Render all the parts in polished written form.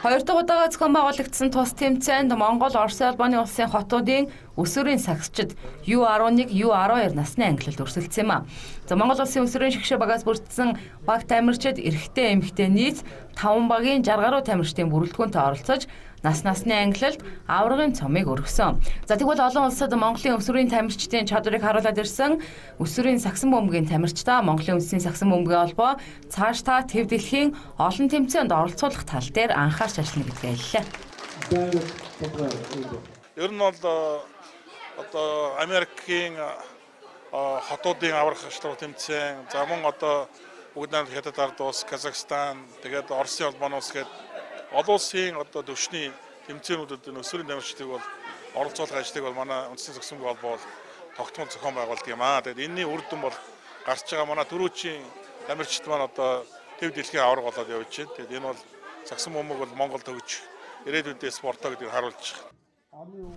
Хоёр дахь удаага зохион байгуулагдсан тус тэмцээнд Монгол Оросын албаны улсын хотуудын өсвөрийн сагсчид U11, U12 насны ангилалд өрсөлдсөн юм а. За Монгол улсын өсвөрийн шигшээ багаас бүрдсэн баг тамирчид эрэгтэй эмэгтэй нийт 5 багийн 60 гаруй тамирчдын бүрэлдэхүүнтэй оролцож насны ангилалд аваргын цомыг өргөсөн. За тэгвэл олон улсад Монголын өсвөрийн тамирчдын чадварыг харуулад ирсэн өсвөрийн сагсан бөмбөгийн тамирчдаа Монголын улсын сагсан бөмбөгийн холбоо цааш та төв дэлхийн олон тэмцээнд оролцуулах тал дээр анхаарч ажиллана гэдгээ хэллээ. Ер нь бол одоо Америкийн хотуудын аварга хашлуу тэмцээн, за мөн одоо бүгд найрамд Хятад ард улс, Казахстан, тэгээд Оросын албаны улс гээд олон улсын одоо төвшний тэмцээнүүдэд өсвөрийн тамирчдыг бол оролцуулах ажлыг бол манай үндэсний сагсан бөмбөгийн холбоо тогтмол зохион байгуулдаг юм аа. Тэгээд энэний үр дүн бол гарч байгаа манай төрөөчийн тамирчид маань одоо төв дэлхийн аварга болоод явж байна. Тэгээд энэ бол сагсан бөмбөг бол Монгол төгж ирээдүйдээ спортоо гэдгийг харуулж байгаа.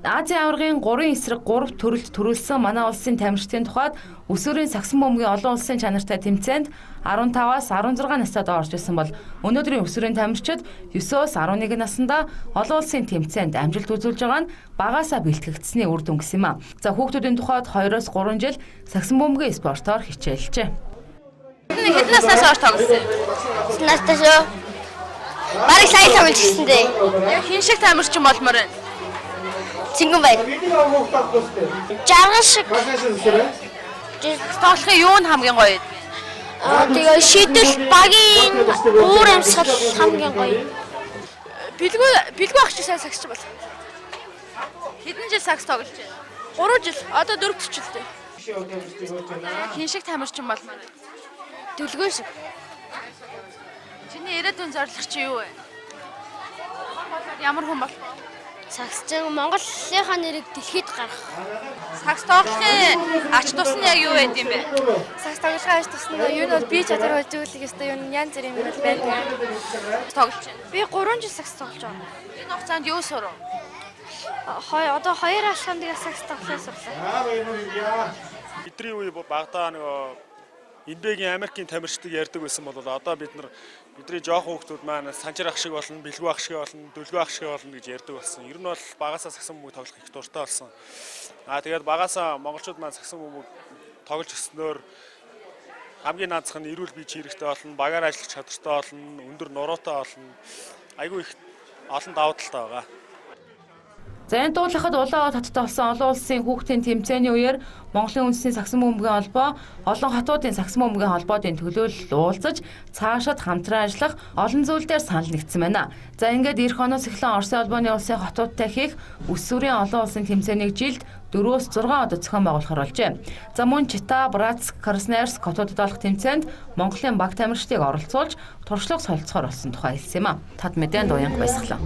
Азийн аваргын 3 эсрэг 3 төрөлд төрүүлсэн манай улсын тамирчдын тухайд өсвөрийн сагсан бөмбөгийн олон улсын чанартай тэмцээнд 15-аас 16 настай орж ирсэн бол өнөөдрийн өсвөрийн тамирчид 9-өөс 11 наснда олон улсын тэмцээнд амжилт үзүүлж байгаа нь багаасаа бэлтгэгдсэний үр дүн гэсэн юм а. За хүүхдүүдийн тухайд 2-оос 3 жил сагсан бөмбөгийн спортоор хичээлжээ. Хэдэн наснаас хойш тоглосон? Настай шүү. Бараг сайн тоглож гисэн дээ. Хин шиг тамирчин болмоор байна. Цингэн байна. Жаргал шиг. Тоглохын юу нь хамгийн гоё вэ? Тэгээ шийдэл багийн уур амьсгал хамгийн гоё. Бэлгүй ах чи сайн сагсч бол. Хэдэн жил сагс тоглож байна? 3 жил. Одоо 4 жил дээ. Хин шиг тамирчин болмоор байна. Дүлгөө шиг. Чиний ирээдүйн зорилго чи юу вэ? Ямар хүн бол? Сагсчин Монголынхаа нэрийг дэлхийд гаргах. Сагс тоглохын ач тус нь яг юу байд юм бэ? Сагс тоглохын ач тус нь юу нь бол бие чадвар хөгжүүлэх ёстой юм янз бүрийн юм байдаг. Тоглож байна. Би 3 жил сагс тоглож байгаа. Энэ хугацаанд юу сурав? Одоо 2 алхамдыг сагс тоглох сурлаа. Бидний үе багадаа нөгөө Индигийн Америкийн тамирчдыг ярьдаг байсан бол одоо бидний жоохон хүүхдүүд маань санчир ах шиг болно, бэлгүй ах шиг болно, дүлгүй ах шиг болно гэж ярьдаг болсон. Ер нь бол багасаа сагсан бөмбөг тоглох их дуртай болсон. Тэгээд багасаа монголчууд маань сагсан бөмбөг тоглож өснөөр хамгийн наазах нь эрүүл бие чирэгтэй болно, багаар ажиллах чадвартай болно, өндөр нуруутай болно. Айгүй их олон давуу талтай байгаа. За энэ дуулахад улаан хоттой болсон олон улсын хүүхдийн тэмцээний үеэр Монголын үндэсний сагсан бөмбөгийн холбоо олон хотуудын сагсан бөмбөгийн холбоодын төлөөлөлд уулзаж цаашид хамтран ажиллах олон зүйл дээр санал нэгдсэн байна. За ингээд эх оноос эхлэн Оросын албаны улсын хотуудтай хийх өсвөрийн олон улсын тэмцээнийг жилд 4-өөс 6 удаа зохион байгуулахар болжээ. За мөн Чита, Братск, Красноярск хотуудад болох тэмцээнд Монголын баг тамирчдыг оролцуулж туршлага солилцохоор болсон тухай хэлсэн юм а. Тад мэдээнд уянга баясгалаа.